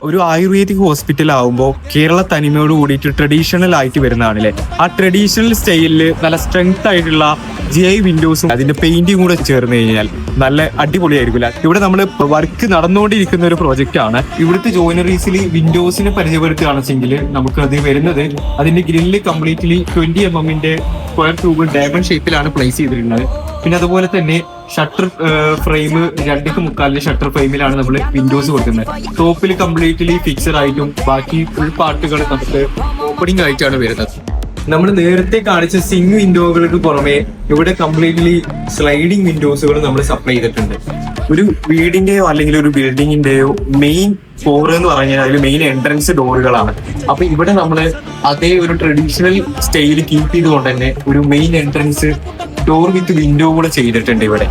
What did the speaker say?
ഒരു ayurvedic hospital ആവുമ്പോൾ കേരള തനിമയോട് കൂടിയിട്ട് ട്രഡീഷണൽ ആയിട്ട് വരുന്നതാണല്ലേ. ആ ട്രഡീഷണൽ സ്റ്റൈലില് നല്ല സ്ട്രെങ്ത് ആയിട്ടുള്ള GI വിൻഡോസും അതിന്റെ പെയിന്റും കൂടെ ചേർന്ന് കഴിഞ്ഞാൽ നല്ല അടിപൊളിയായിരിക്കില്ല. ഇവിടെ നമ്മൾ വർക്ക് നടന്നുകൊണ്ടിരിക്കുന്ന ഒരു പ്രോജക്റ്റ് ആണ്. ഇവിടുത്തെ ജോയിനറീസിൽ വിൻഡോസിനെ പരിചയപ്പെടുത്തുകയാണെന്നുവെച്ചെങ്കിൽ നമുക്ക് അത് വരുന്നത് അതിന്റെ grill completely 20 mm square tube diamond ഷേപ്പിലാണ് പ്ലേസ് ചെയ്തിട്ടുള്ളത്. പിന്നെ അതുപോലെ തന്നെ ഷട്ടർ ഫ്രെയിം 2.25 ഷട്ടർ ഫ്രെയിമിലാണ് നമ്മൾ വിൻഡോസ് കൊടുക്കുന്നത്. ടോപ്പിൽ കംപ്ലീറ്റ്ലി ഫിക്സഡ് ആയിട്ടും ബാക്കി ഫുൾ പാർട്ടുകൾ നമുക്ക് ഓപ്പണിംഗ് ആയിട്ടാണ് വരുന്നത്. നമ്മൾ നേരത്തെ കാണിച്ച സിംഗ് വിൻഡോകൾക്ക് പുറമെ ഇവിടെ കംപ്ലീറ്റ്ലി സ്ലൈഡിംഗ് വിൻഡോസുകൾ നമ്മൾ സപ്ലൈ ചെയ്തിട്ടുണ്ട്. ഒരു വീടിന്റെയോ അല്ലെങ്കിൽ ഒരു ബിൽഡിങ്ങിന്റെയോ മെയിൻ ഡോർ എന്ന് പറഞ്ഞാൽ അതിൽ മെയിൻ എൻട്രൻസ് ഡോറുകളാണ്. അപ്പൊ ഇവിടെ നമ്മൾ അതേ ഒരു ട്രഡീഷണൽ സ്റ്റൈൽ കീപ്പ് ചെയ്തുകൊണ്ട് തന്നെ ഒരു മെയിൻ എൻട്രൻസ് ഡോർ വിത്ത് വിൻഡോ കൂടെ ചെയ്തിട്ടുണ്ട് ഇവിടെ.